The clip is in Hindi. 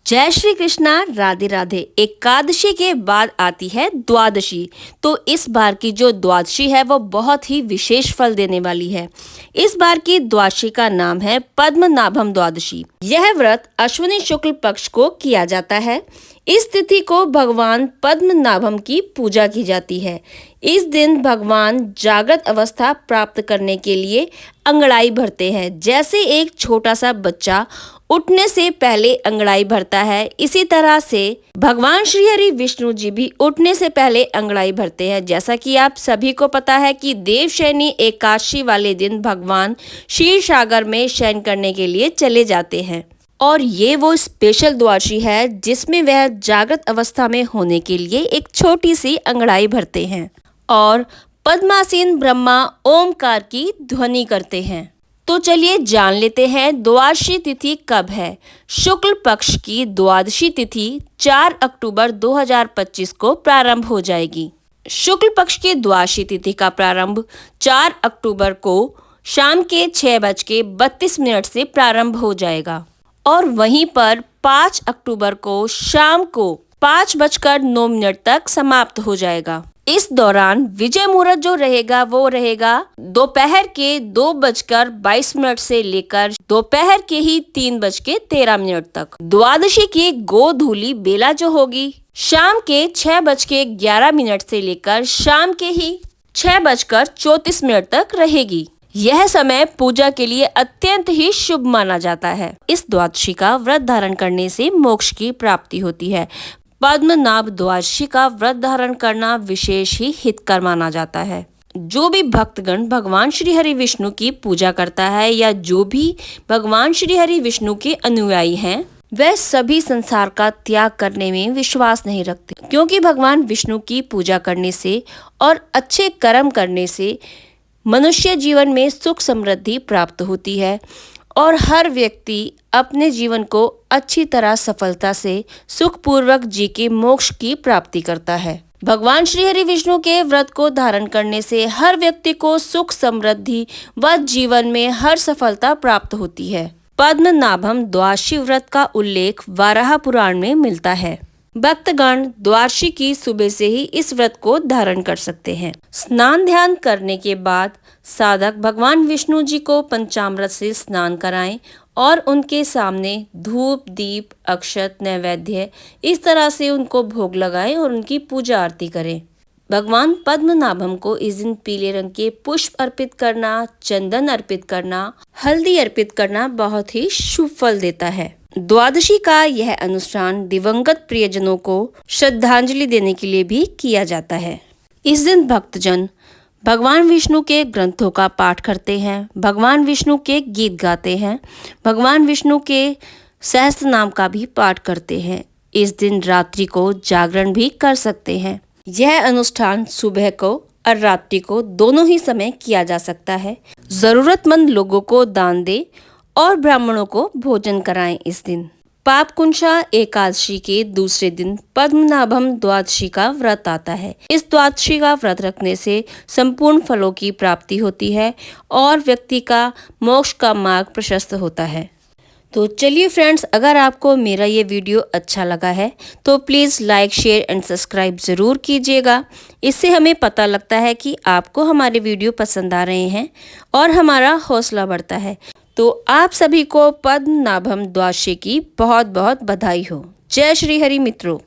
जय श्री कृष्णा, राधे राधे। एकादशी के बाद आती है द्वादशी। तो इस बार की जो द्वादशी है वो बहुत ही विशेष फल देने वाली है। इस बार की द्वादशी का नाम है पद्मनाभम द्वादशी। यह व्रत अश्विनी शुक्ल पक्ष को किया जाता है। इस तिथि को भगवान पद्मनाभम की पूजा की जाती है। इस दिन भगवान जागृत अवस्था प्राप्त करने के लिए अंगड़ाई भरते हैं। जैसे एक छोटा सा बच्चा उठने से पहले अंगड़ाई भरता है, इसी तरह से भगवान श्री हरि विष्णु जी भी उठने से पहले अंगड़ाई भरते हैं। जैसा कि आप सभी को पता है कि देवशयनी एकादशी वाले दिन भगवान क्षीर सागर में शयन करने के लिए चले जाते हैं और ये वो स्पेशल द्वादशी है जिसमें वह जागृत अवस्था में होने के लिए एक छोटी सी अंगड़ाई भरते हैं और पद्मासीन ब्रह्मा ओमकार की ध्वनि करते हैं। तो चलिए जान लेते हैं द्वादशी तिथि कब है। शुक्ल पक्ष की द्वादशी तिथि 4 अक्टूबर 2025 को प्रारंभ हो जाएगी। शुक्ल पक्ष की द्वादशी तिथि का प्रारंभ 4 अक्टूबर को शाम के 6:32 से प्रारंभ हो जाएगा और वहीं पर 5 अक्टूबर को शाम को 5:09 तक समाप्त हो जाएगा। इस दौरान विजय मुहूर्त जो रहेगा वो रहेगा दोपहर के 2:22 से लेकर दोपहर के ही 3:13 तक। द्वादशी की गोधूली बेला जो होगी शाम के 6:11 से लेकर शाम के ही 6:34 तक रहेगी। यह समय पूजा के लिए अत्यंत ही शुभ माना जाता है। इस द्वादशी का व्रत धारण करने से मोक्ष की प्राप्ति होती है। पद्मनाभ द्वादशी का व्रत धारण करना विशेष ही हितकर माना जाता है। जो भी भक्तगण भगवान श्री हरि विष्णु की पूजा करता है या जो भी भगवान श्री हरि विष्णु के अनुयायी हैं, वह सभी संसार का त्याग करने में विश्वास नहीं रखते, क्योंकि भगवान विष्णु की पूजा करने से और अच्छे कर्म करने से मनुष्य जीवन में सुख समृद्धि प्राप्त होती है और हर व्यक्ति अपने जीवन को अच्छी तरह सफलता से सुखपूर्वक जी के मोक्ष की प्राप्ति करता है। भगवान श्री हरि विष्णु के व्रत को धारण करने से हर व्यक्ति को सुख समृद्धि व जीवन में हर सफलता प्राप्त होती है। पद्मनाभम द्वादशी व्रत का उल्लेख वाराह पुराण में मिलता है। भक्तगण द्वादशी की सुबह से ही इस व्रत को धारण कर सकते हैं। स्नान ध्यान करने के बाद साधक भगवान विष्णु जी को पंचामृत से स्नान कराएं और उनके सामने धूप दीप अक्षत नैवेद्य इस तरह से उनको भोग लगाएं और उनकी पूजा आरती करें। भगवान पद्मनाभम को इस दिन पीले रंग के पुष्प अर्पित करना, चंदन अर्पित करना, हल्दी अर्पित करना बहुत ही शुभ फल देता है। द्वादशी का यह अनुष्ठान दिवंगत प्रियजनों को श्रद्धांजलि देने के लिए भी किया जाता है। इस दिन भक्तजन भगवान विष्णु के ग्रंथों का पाठ करते हैं, भगवान विष्णु के गीत गाते हैं, भगवान विष्णु के सहस्त्र नाम का भी पाठ करते हैं। इस दिन रात्रि को जागरण भी कर सकते हैं। यह अनुष्ठान सुबह को और रात्रि को दोनों ही समय किया जा सकता है। जरूरतमंद लोगों को दान दे और ब्राह्मणों को भोजन कराएं। इस दिन पापकुंशा एकादशी के दूसरे दिन पद्मनाभम द्वादशी का व्रत आता है। इस द्वादशी का व्रत रखने से संपूर्ण फलों की प्राप्ति होती है और व्यक्ति का मोक्ष का मार्ग प्रशस्त होता है। तो चलिए फ्रेंड्स, अगर आपको मेरा ये वीडियो अच्छा लगा है तो please like share and subscribe ज़रूर कीजिएगा। इससे हमें पता लगता है कि आपको हमारे वीडियो पसंद आ रहे हैं और हमारा हौसला बढ़ता है। तो आप सभी को पद्मनाभम द्वादशी की बहुत बहुत बधाई हो। जय श्री हरि मित्रों।